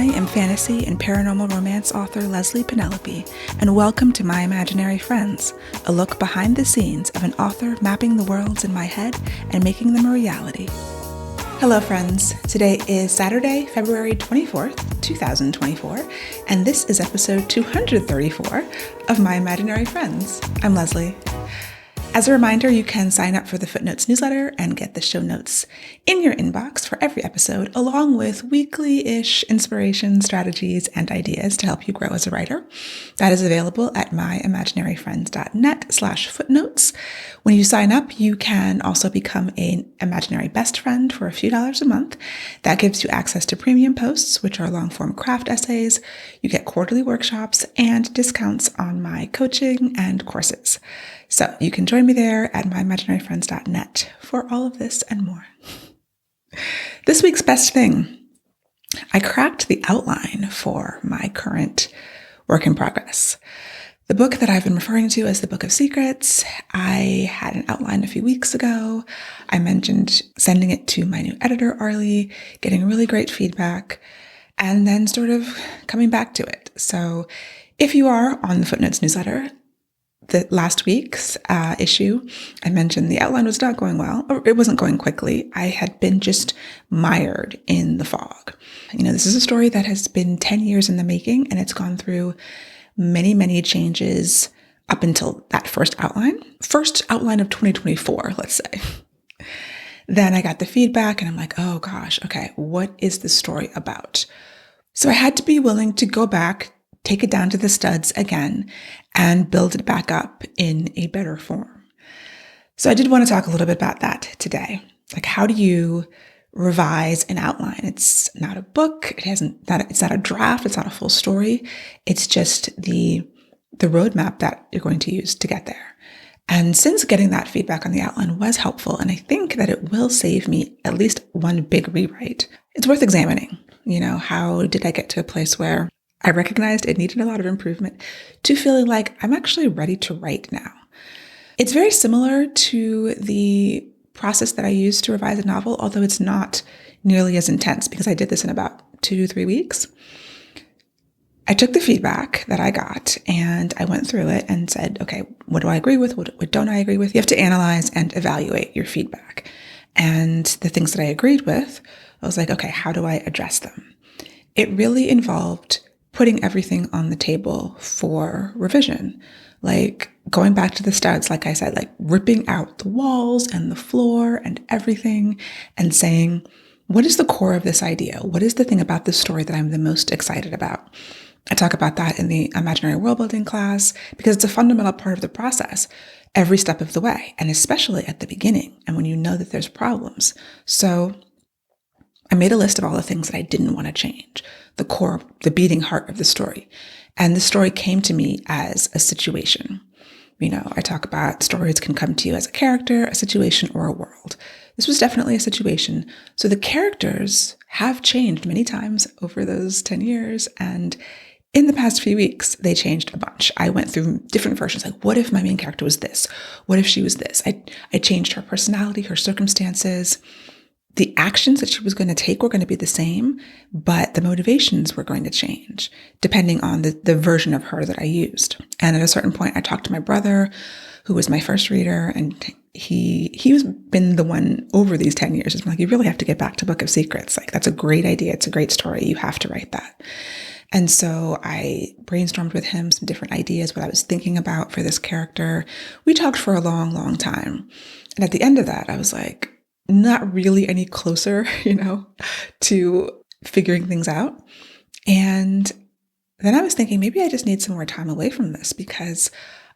I am fantasy and paranormal romance author Leslye Penelope, and welcome to My Imaginary Friends, a look behind the scenes of an author mapping the worlds in my head and making them a reality. Hello friends, today is Saturday, February 24th, 2024, and this is episode 234 of My Imaginary Friends. I'm Leslye. As a reminder, you can sign up for the Footnotes newsletter and get the show notes in your inbox for every episode, along with weekly-ish inspiration, strategies, and ideas to help you grow as a writer. That is available at myimaginaryfriends.net/footnotes. When you sign up, you can also become an imaginary best friend for a few dollars a month. That gives you access to premium posts, which are long-form craft essays. You get quarterly workshops and discounts on my coaching and courses. So you can join me there at myimaginaryfriends.net for all of this and more. This week's best thing. I cracked the outline for my current work in progress. The book that I've been referring to as the Book of Secrets, I had an outline a few weeks ago. I mentioned sending it to my new editor, Arlie, getting really great feedback, and then sort of coming back to it. So if you are on the Footnotes newsletter, the last week's issue, I mentioned the outline was not going well, or it wasn't going quickly. I had been just mired in the fog. You know, this is a story that has been 10 years in the making, and it's gone through many, many changes up until that first outline of 2024, let's say. Then I got the feedback and I'm like, oh gosh, okay, what is this story about? So I had to be willing to go back, take it down to the studs again, and build it back up in a better form. So I did want to talk a little bit about that today. Like, how do you revise an outline? It's not a book. It's not a draft. It's not a full story. It's just the roadmap that you're going to use to get there. And since getting that feedback on the outline was helpful, and I think that it will save me at least one big rewrite, it's worth examining. You know, how did I get to a place where I recognized it needed a lot of improvement to feeling like I'm actually ready to write now? It's very similar to the process that I used to revise a novel, although it's not nearly as intense because I did this in about 2 to 3 weeks. I took the feedback that I got and I went through it and said, okay, what do I agree with? What don't I agree with? You have to analyze and evaluate your feedback. And the things that I agreed with, I was like, okay, how do I address them? It really involved putting everything on the table for revision, like going back to the studs, like I said, like ripping out the walls and the floor and everything and saying, what is the core of this idea? What is the thing about this story that I'm the most excited about? I talk about that in the imaginary world building class because it's a fundamental part of the process every step of the way, and especially at the beginning and when you know that there's problems. So I made a list of all the things that I didn't want to change, the core, the beating heart of the story. And the story came to me as a situation. You know, I talk about stories can come to you as a character, a situation, or a world. This was definitely a situation. So the characters have changed many times over those 10 years. And in the past few weeks, they changed a bunch. I went through different versions. Like, what if my main character was this? What if she was this? I changed her personality, her circumstances. The actions that she was going to take were going to be the same, but the motivations were going to change depending on the version of her that I used. And at a certain point, I talked to my brother, who was my first reader, and he's been the one over these 10 years. He's been like, you really have to get back to Book of Secrets. Like, that's a great idea. It's a great story. You have to write that. And so I brainstormed with him some different ideas, what I was thinking about for this character. We talked for a long, long time. And at the end of that, I was like, not really any closer, to figuring things out. And then I was thinking, maybe I just need some more time away from this because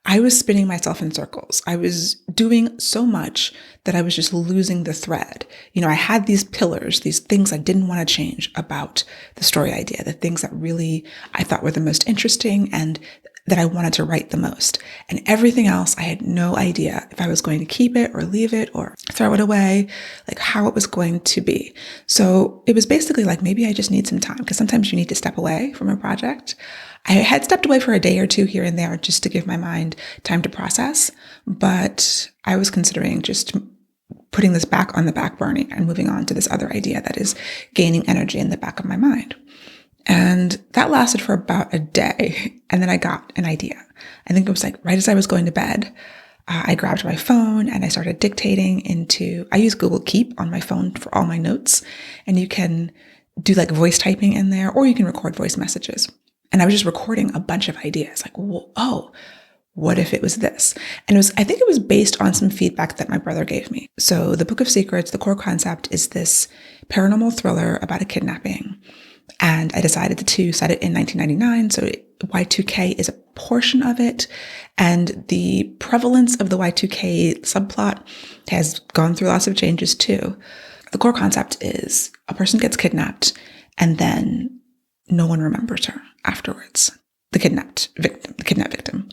I was spinning myself in circles. I was doing so much that I was just losing the thread. I had these pillars, these things I didn't want to change about the story idea, the things that really I thought were the most interesting and that I wanted to write the most. And everything else, I had no idea if I was going to keep it or leave it or throw it away, like how it was going to be. So it was basically like, maybe I just need some time because sometimes you need to step away from a project. I had stepped away for a day or two here and there just to give my mind time to process, but I was considering just putting this back on the back burner and moving on to this other idea that is gaining energy in the back of my mind. And that lasted for about a day. And then I got an idea. I think it was like right as I was going to bed, I grabbed my phone and I started dictating I use Google Keep on my phone for all my notes. And you can do like voice typing in there, or you can record voice messages. And I was just recording a bunch of ideas like, oh, what if it was this? And I think it was based on some feedback that my brother gave me. So the Book of Secrets, the core concept is this paranormal thriller about a kidnapping. And I decided to set it in 1999. So Y2K is a portion of it. And the prevalence of the Y2K subplot has gone through lots of changes too. The core concept is a person gets kidnapped and then no one remembers her afterwards. The kidnapped victim.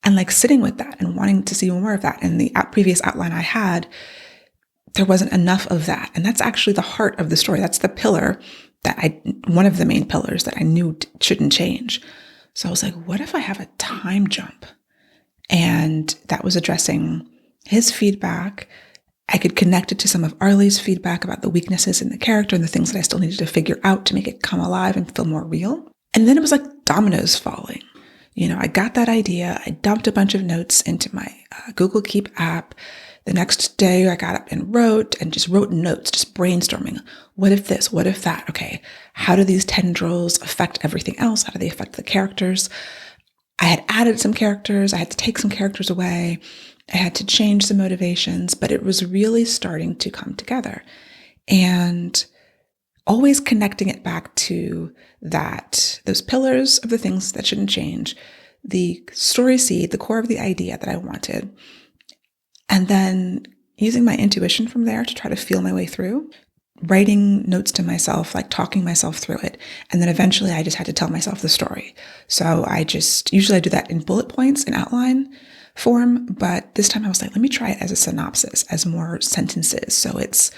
And like sitting with that and wanting to see more of that. And the previous outline I had, there wasn't enough of that. And that's actually the heart of the story. That's the pillar one of the main pillars that I knew shouldn't change. So I was like, what if I have a time jump? And that was addressing his feedback. I could connect it to some of Arlie's feedback about the weaknesses in the character and the things that I still needed to figure out to make it come alive and feel more real. And then it was like dominoes falling. I got that idea. I dumped a bunch of notes into my Google Keep app. The next day I got up and wrote notes, just brainstorming. What if this? What if that? Okay. How do these tendrils affect everything else? How do they affect the characters? I had added some characters. I had to take some characters away. I had to change some motivations, but it was really starting to come together. And always connecting it back to those pillars of the things that shouldn't change, the story seed, the core of the idea that I wanted. And then using my intuition from there to try to feel my way through, writing notes to myself, like talking myself through it. And then eventually I just had to tell myself the story. So usually I do that in bullet points in outline form, but this time I was like, let me try it as a synopsis, as more sentences. So it's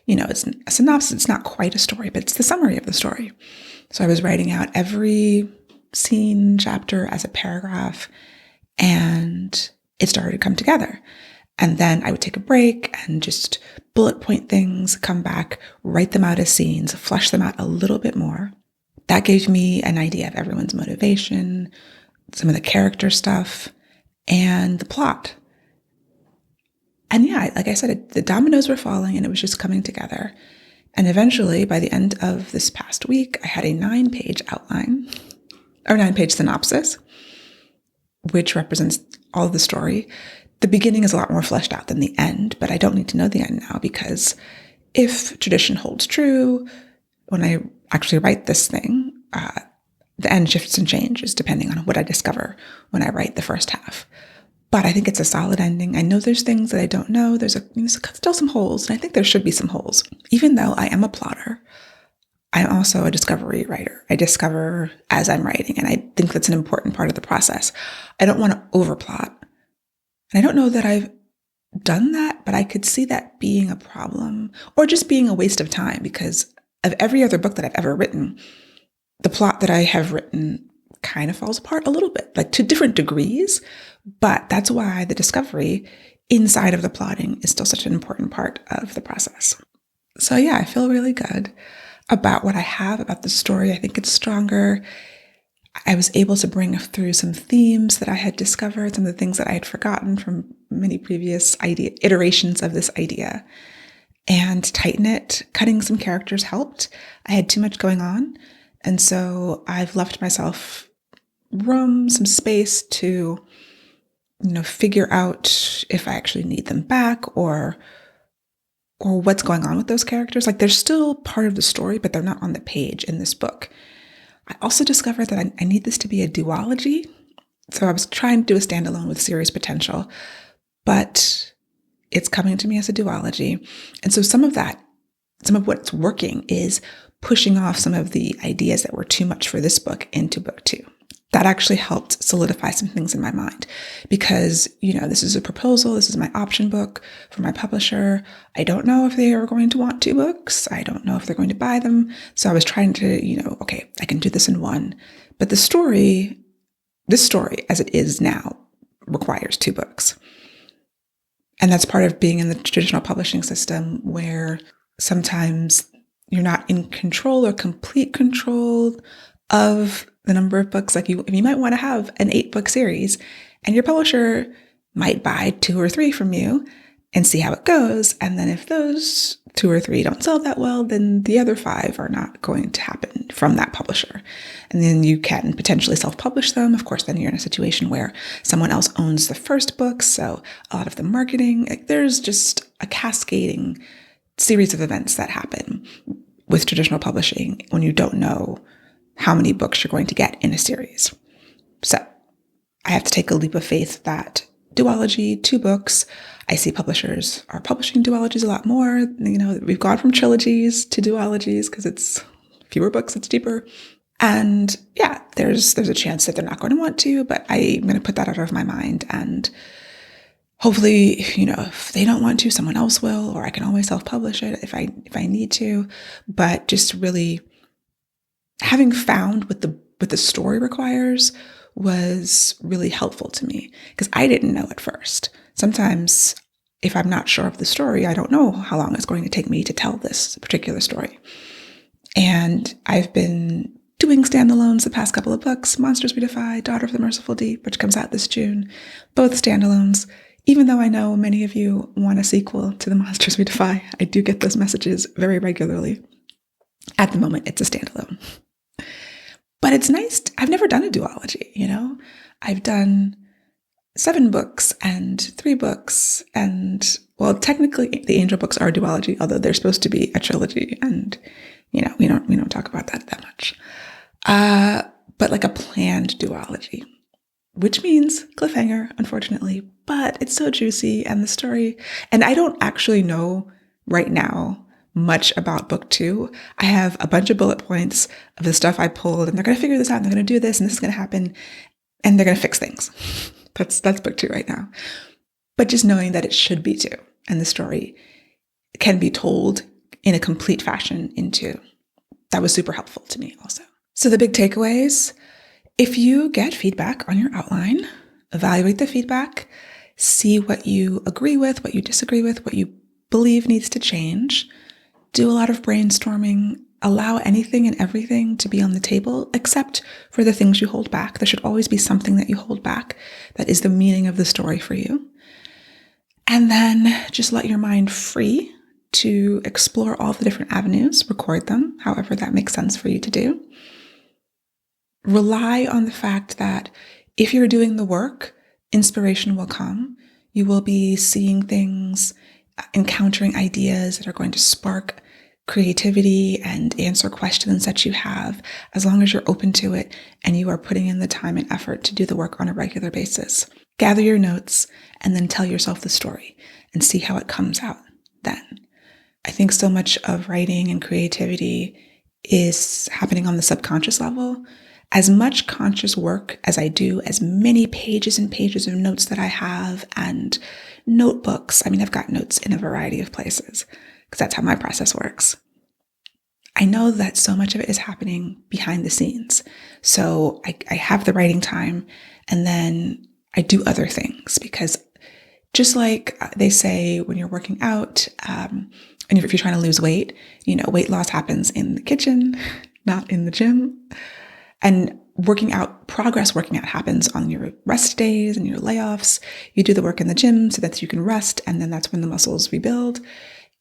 a synopsis. It's not quite a story, but it's the summary of the story. So I was writing out every scene, chapter as a paragraph, and it started to come together. And then I would take a break and just bullet point things, come back, write them out as scenes, flesh them out a little bit more. That gave me an idea of everyone's motivation, some of the character stuff, and the plot. And yeah, like I said, the dominoes were falling and it was just coming together. And eventually, by the end of this past week, I had a 9-page outline, or 9-page synopsis, which represents all of the story. The beginning is a lot more fleshed out than the end, but I don't need to know the end now because if tradition holds true, when I actually write this thing, the end shifts and changes depending on what I discover when I write the first half. But I think it's a solid ending. I know there's things that I don't know. There's still some holes, and I think there should be some holes. Even though I am a plotter, I'm also a discovery writer. I discover as I'm writing, and I think that's an important part of the process. I don't want to overplot. And I don't know that I've done that, but I could see that being a problem or just being a waste of time because of every other book that I've ever written, the plot that I have written kind of falls apart a little bit, like to different degrees. But that's why the discovery inside of the plotting is still such an important part of the process. So yeah, I feel really good about what I have, about the story. I think it's stronger. I was able to bring through some themes that I had discovered, some of the things that I had forgotten from many previous iterations of this idea, and tighten it. Cutting some characters helped. I had too much going on. And so I've left myself room, some space to, figure out if I actually need them back or what's going on with those characters. Like they're still part of the story, but they're not on the page in this book. I also discovered that I need this to be a duology. So I was trying to do a standalone with series potential, but it's coming to me as a duology. And so some of what's working is pushing off some of the ideas that were too much for this book into book 2. That actually helped solidify some things in my mind because, this is a proposal. This is my option book for my publisher. I don't know if they are going to want 2 books. I don't know if they're going to buy them. So I was trying to, okay, I can do this in one. But this story as it is now requires 2 books. And that's part of being in the traditional publishing system where sometimes you're not in control or complete control of the number of books. Like you might want to have an 8-book series, and your publisher might buy 2 or 3 from you and see how it goes. And then if those 2 or 3 don't sell that well, then the other 5 are not going to happen from that publisher. And then you can potentially self-publish them. Of course, then you're in a situation where someone else owns the first book. So a lot of the marketing, like there's just a cascading series of events that happen with traditional publishing when you don't know how many books you're going to get in a series. So I have to take a leap of faith that duology, 2 books. I see publishers are publishing duologies a lot more. You know, we've gone from trilogies to duologies because it's fewer books, it's cheaper. And yeah, there's a chance that they're not going to want to, but I'm going to put that out of my mind. And hopefully, you know, if they don't want to, someone else will, or I can always self-publish it if I need to. But just really having found what the story requires was really helpful to me because I didn't know at first. Sometimes if I'm not sure of the story, I don't know how long it's going to take me to tell this particular story. And I've been doing standalones the past couple of books, Monsters We Defy, Daughter of the Merciful Deep, which comes out this June, both standalones. Even though I know many of you want a sequel to the Monsters We Defy, I do get those messages very regularly. At the moment, it's a standalone. But it's nice. I've never done a duology, you know? I've done 7 books and 3 books and, well, technically the Angel books are a duology, although they're supposed to be a trilogy. And, you know, we don't talk about that much. But like a planned duology, which means cliffhanger, unfortunately, but it's so juicy and the story. And I don't actually know right now much about book 2. I have a bunch of bullet points of the stuff I pulled, and they're going to figure this out, and they're going to do this, and this is going to happen, and they're going to fix things. That's book 2 right now. But just knowing that it should be 2, and the story can be told in a complete fashion in 2. That was super helpful to me also. So the big takeaways, if you get feedback on your outline, evaluate the feedback, see what you agree with, what you disagree with, what you believe needs to change. Do a lot of brainstorming, allow anything and everything to be on the table, except for the things you hold back. There should always be something that you hold back that is the meaning of the story for you. And then just let your mind free to explore all the different avenues, record them, however that makes sense for you to do. Rely on the fact that if you're doing the work, inspiration will come. You will be seeing things, encountering ideas that are going to spark creativity and answer questions that you have, as long as you're open to it and you are putting in the time and effort to do the work on a regular basis. Gather your notes and then tell yourself the story and see how it comes out then. I think so much of writing and creativity is happening on the subconscious level. As much conscious work as I do, as many pages and pages of notes that I have and notebooks. I mean, I've got notes in a variety of places because that's how my process works. I know that so much of it is happening behind the scenes. So I have the writing time and then I do other things because just like they say when you're working out, and if you're trying to lose weight, you know, weight loss happens in the kitchen, not in the gym. And progress working out happens on your rest days and your layoffs. You do the work in the gym so that you can rest, and then that's when the muscles rebuild.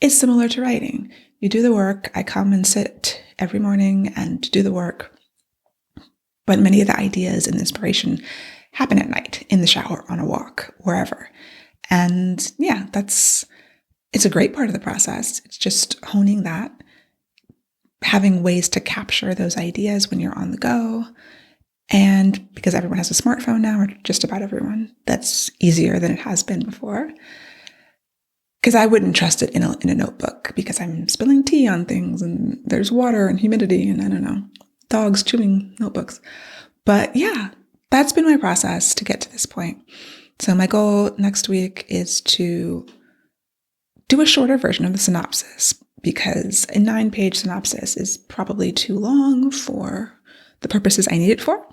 It's similar to writing. You do the work. I come and sit every morning and do the work. But many of the ideas and inspiration happen at night, in the shower, on a walk, wherever. And yeah, it's a great part of the process. It's just honing that, having ways to capture those ideas when you're on the go. And because everyone has a smartphone now, or just about everyone, that's easier than it has been before. Because I wouldn't trust it in a notebook because I'm spilling tea on things and there's water and humidity and I don't know, dogs chewing notebooks. But yeah, that's been my process to get to this point. So my goal next week is to do a shorter version of the synopsis, because a 9-page synopsis is probably too long for the purposes I need it for.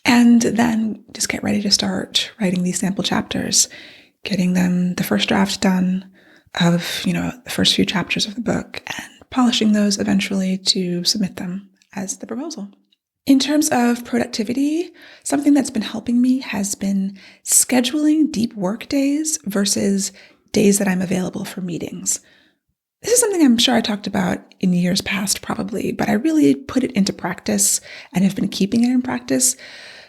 And then just get ready to start writing these sample chapters, getting them the first draft done of, the first few chapters of the book and polishing those eventually to submit them as the proposal. In terms of productivity, something that's been helping me has been scheduling deep work days versus days that I'm available for meetings. This is something I'm sure I talked about in years past probably, but I really put it into practice and have been keeping it in practice.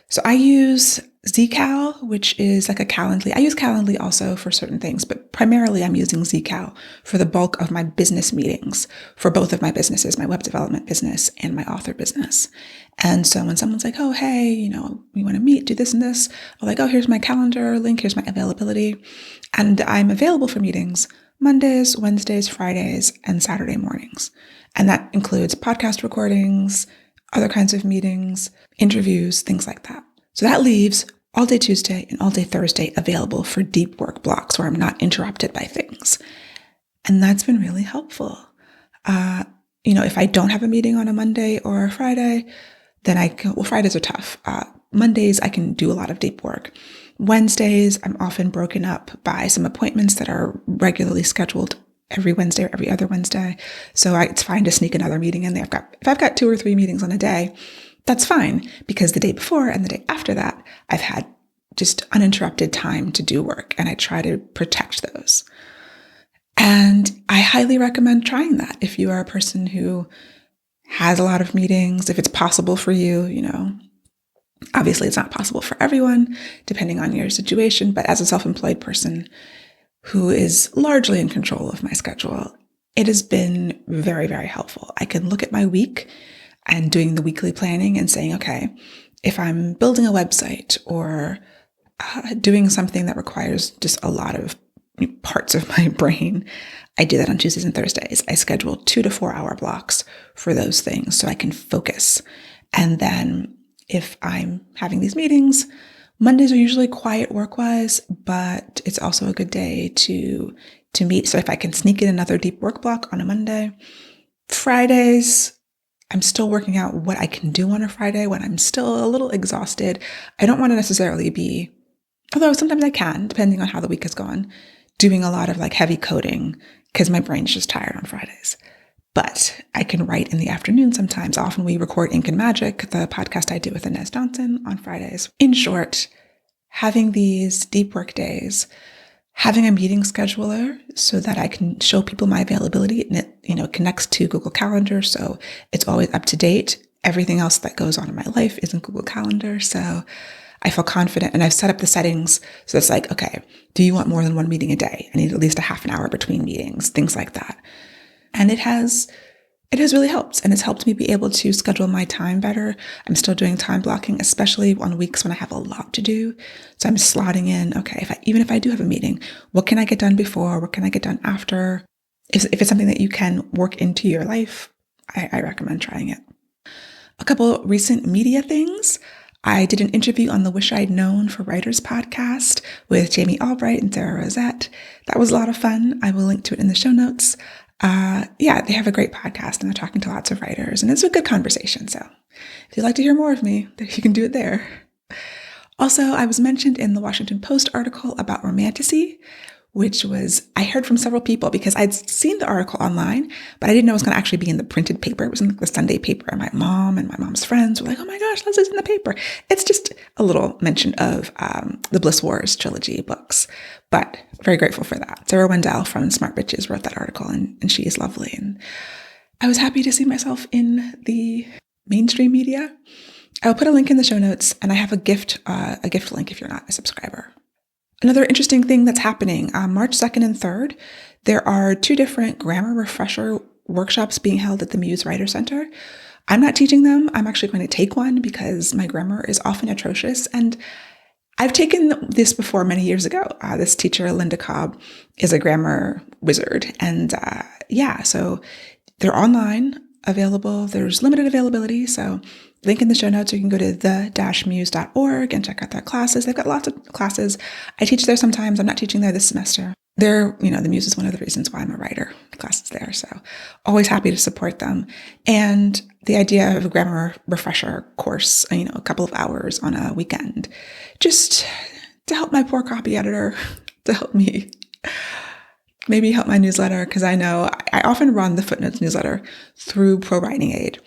So I use Zcal, which is like a Calendly. I use Calendly also for certain things, but primarily I'm using Zcal for the bulk of my business meetings for both of my businesses, my web development business and my author business. And so when someone's like, oh, hey, we want to meet, do this and this, I'm like, oh, here's my calendar link, here's my availability. And I'm available for meetings Mondays, Wednesdays, Fridays, and Saturday mornings. And that includes podcast recordings, other kinds of meetings, interviews, things like that. So that leaves all day Tuesday and all day Thursday available for deep work blocks where I'm not interrupted by things. And that's been really helpful. If I don't have a meeting on a Monday or a Friday, then Fridays are tough. Mondays, I can do a lot of deep work. Wednesdays, I'm often broken up by some appointments that are regularly scheduled every Wednesday or every other Wednesday. So it's fine to sneak another meeting in there. If I've got 2 or 3 meetings on a day, that's fine because the day before and the day after that, I've had just uninterrupted time to do work, and I try to protect those. And I highly recommend trying that if you are a person who has a lot of meetings, if it's possible for you, Obviously, it's not possible for everyone, depending on your situation, but as a self-employed person who is largely in control of my schedule, it has been very, very helpful. I can look at my week and doing the weekly planning and saying, okay, if I'm building a website or doing something that requires just a lot of parts of my brain, I do that on Tuesdays and Thursdays. I schedule 2 to 4 hour blocks for those things so I can focus. And then if I'm having these meetings, Mondays are usually quiet work-wise, but it's also a good day to meet. So if I can sneak in another deep work block on a Monday, Fridays, I'm still working out what I can do on a Friday when I'm still a little exhausted. I don't want to necessarily be, although sometimes I can, depending on how the week has gone, doing a lot of like heavy coding because my brain's just tired on Fridays. But I can write in the afternoon sometimes. Often we record Ink and Magic, the podcast I do with Inez Johnson, on Fridays. In short, having these deep work days, having a meeting scheduler so that I can show people my availability, and it connects to Google Calendar, so it's always up to date. Everything else that goes on in my life is in Google Calendar, so I feel confident, and I've set up the settings so it's like, okay, do you want more than 1 meeting a day? I need at least a half an hour between meetings, things like that. And it has really helped, and it's helped me be able to schedule my time better. I'm still doing time blocking, especially on weeks when I have a lot to do. So I'm slotting in, okay, even if I do have a meeting, what can I get done before? What can I get done after? If it's something that you can work into your life, I recommend trying it. A couple recent media things. I did an interview on the Wish I'd Known for Writers podcast with Jamie Albright and Sarah Rosette. That was a lot of fun. I will link to it in the show notes. They have a great podcast and they're talking to lots of writers, and it's a good conversation. So if you'd like to hear more of me, you can do it there. Also, I was mentioned in the Washington Post article about romantasy, which I heard from several people because I'd seen the article online, but I didn't know it was going to actually be in the printed paper. It was in the Sunday paper, and my mom and my mom's friends were like, oh my gosh, Leslie's in the paper. It's just a little mention of the Bliss Wars trilogy books, but very grateful for that. Sarah Wendell from Smart Bitches wrote that article, and she is lovely. And I was happy to see myself in the mainstream media. I'll put a link in the show notes, and I have a gift link if you're not a subscriber. Another interesting thing that's happening, March 2nd and 3rd, there are 2 different grammar refresher workshops being held at the Muse Writer Center. I'm not teaching them. I'm actually going to take one because my grammar is often atrocious. And I've taken this before many years ago. This teacher, Linda Cobb, is a grammar wizard. And so they're online, available. There's limited availability. So link in the show notes, or you can go to the-muse.org and check out their classes. They've got lots of classes. I teach there sometimes. I'm not teaching there this semester. The Muse is one of the reasons why I'm a writer. The class is there. So always happy to support them. And the idea of a grammar refresher course, a couple of hours on a weekend, just to help my poor copy editor, to help me maybe help my newsletter, because I know I often run the Footnotes newsletter through Pro Writing Aid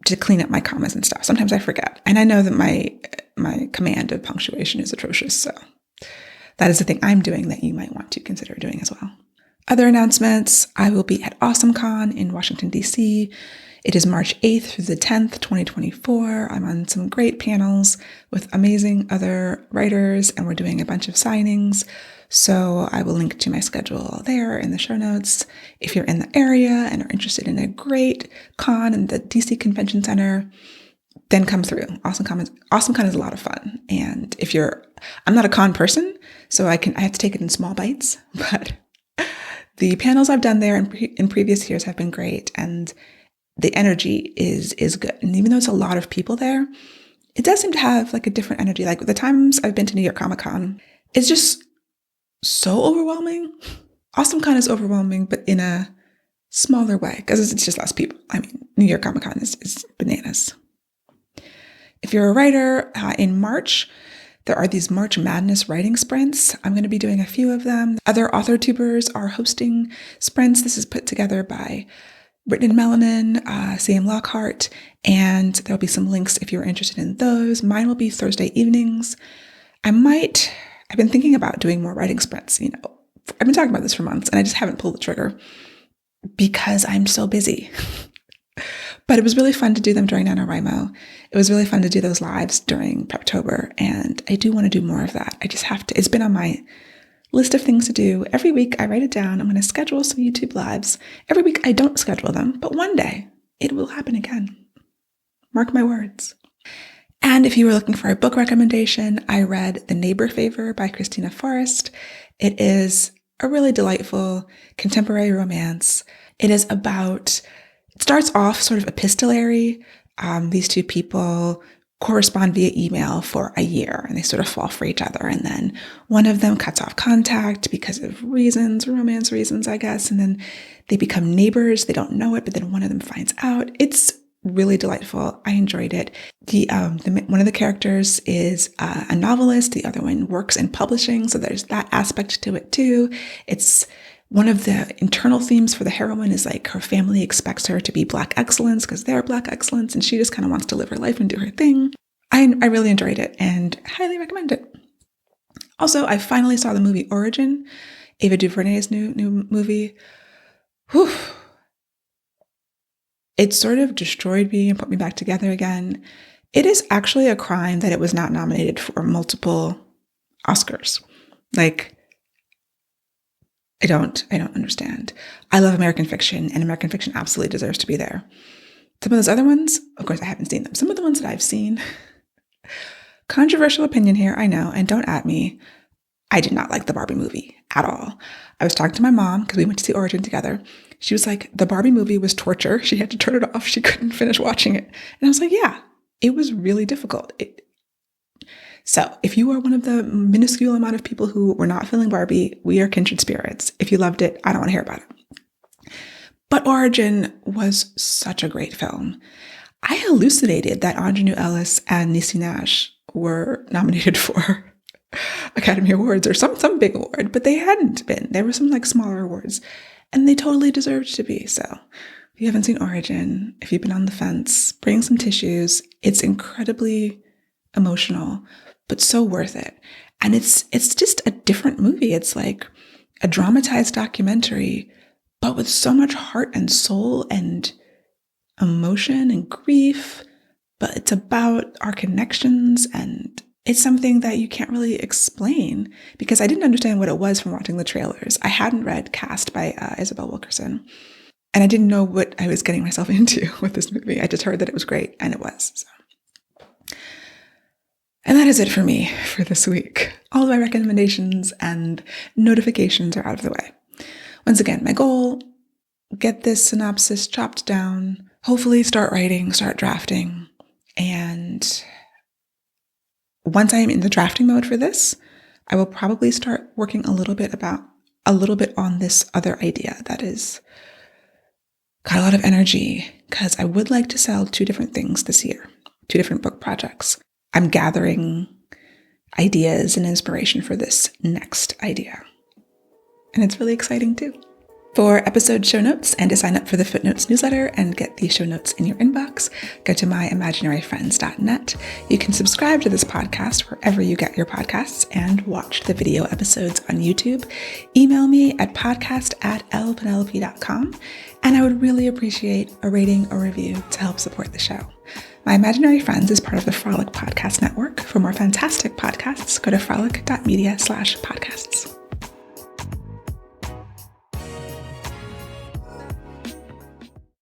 to clean up my comments and stuff. Sometimes I forget. And I know that my command of punctuation is atrocious. So that is the thing I'm doing that you might want to consider doing as well. Other announcements, I will be at AwesomeCon in Washington, D.C. It is March 8th through the 10th, 2024. I'm on some great panels with amazing other writers, and we're doing a bunch of signings. So I will link to my schedule there in the show notes. If you're in the area and are interested in a great con in the DC Convention Center, then come through. AwesomeCon is a lot of fun. And I'm not a con person, so I have to take it in small bites, but the panels I've done there in previous years have been great, and the energy is good. And even though it's a lot of people there, it does seem to have like a different energy. Like the times I've been to New York Comic Con, it's just so overwhelming. AwesomeCon is overwhelming, but in a smaller way, because it's just less people. I mean, New York Comic Con is bananas. If you're a writer, in March, there are these March Madness writing sprints. I'm going to be doing a few of them. Other author tubers are hosting sprints. This is put together by Written in Melanin, Sam Lockhart, and there'll be some links if you're interested in those. Mine will be Thursday evenings. I've been thinking about doing more writing sprints. I've been talking about this for months, and I just haven't pulled the trigger because I'm so busy. But it was really fun to do them during NaNoWriMo. It was really fun to do those lives during Preptober, and I do want to do more of that. I just have to. It's been on my list of things to do. Every week I write it down. I'm going to schedule some YouTube lives. Every week I don't schedule them, but one day it will happen again. Mark my words. And if you were looking for a book recommendation, I read The Neighbor Favor by Christina Forrest. It is a really delightful contemporary romance. It starts off sort of epistolary. These two people correspond via email for a year, and they sort of fall for each other. And then one of them cuts off contact because of romance reasons, I guess. And then they become neighbors. They don't know it, but then one of them finds out. It's really delightful. I enjoyed it. One of the characters is a novelist. The other one works in publishing. So there's that aspect to it too. It's one of the internal themes for the heroine is like her family expects her to be Black excellence because they're Black excellence, and she just kind of wants to live her life and do her thing. I really enjoyed it and highly recommend it. Also, I finally saw the movie Origin, Ava DuVernay's new movie. Whew. It sort of destroyed me and put me back together again. It is actually a crime that it was not nominated for multiple Oscars. I don't understand. I love American fiction, and American fiction absolutely deserves to be there. Some of those other ones, of course, I haven't seen them. Some of the ones that I've seen, controversial opinion here, I know, and don't at me. I did not like the Barbie movie at all. I was talking to my mom because we went to see Origin together. She was like, the Barbie movie was torture. She had to turn it off. She couldn't finish watching it. And I was like, yeah, it was really difficult. So if you are one of the minuscule amount of people who were not feeling Barbie, we are kindred spirits. If you loved it, I don't want to hear about it. But Origin was such a great film. I hallucinated that Ingenue Ellis and Niecy Nash were nominated for Academy Awards or some big award, but they hadn't been. There were some smaller awards, and they totally deserved to be. So if you haven't seen Origin, if you've been on the fence, bring some tissues. It's incredibly emotional, but so worth it. And it's just a different movie. It's like a dramatized documentary, but with so much heart and soul and emotion and grief. But it's about our connections, and it's something that you can't really explain because I didn't understand what it was from watching the trailers. I hadn't read Cast by Isabel Wilkerson, and I didn't know what I was getting myself into with this movie. I just heard that it was great, and it was. So. And that is it for me for this week. All of my recommendations and notifications are out of the way. Once again, my goal, get this synopsis chopped down, hopefully start writing, start drafting. And once I am in the drafting mode for this, I will probably start working a little bit on this other idea that is got a lot of energy, because I would like to sell 2 different things this year, 2 different book projects. I'm gathering ideas and inspiration for this next idea. and it's really exciting too. For episode show notes and to sign up for the Footnotes newsletter and get the show notes in your inbox, go to myimaginaryfriends.net. You can subscribe to this podcast wherever you get your podcasts and watch the video episodes on YouTube. Email me at podcast@lpenelope.com, and I would really appreciate a rating or review to help support the show. My Imaginary Friends is part of the Frolic Podcast Network. For more fantastic podcasts, go to frolic.media/podcasts.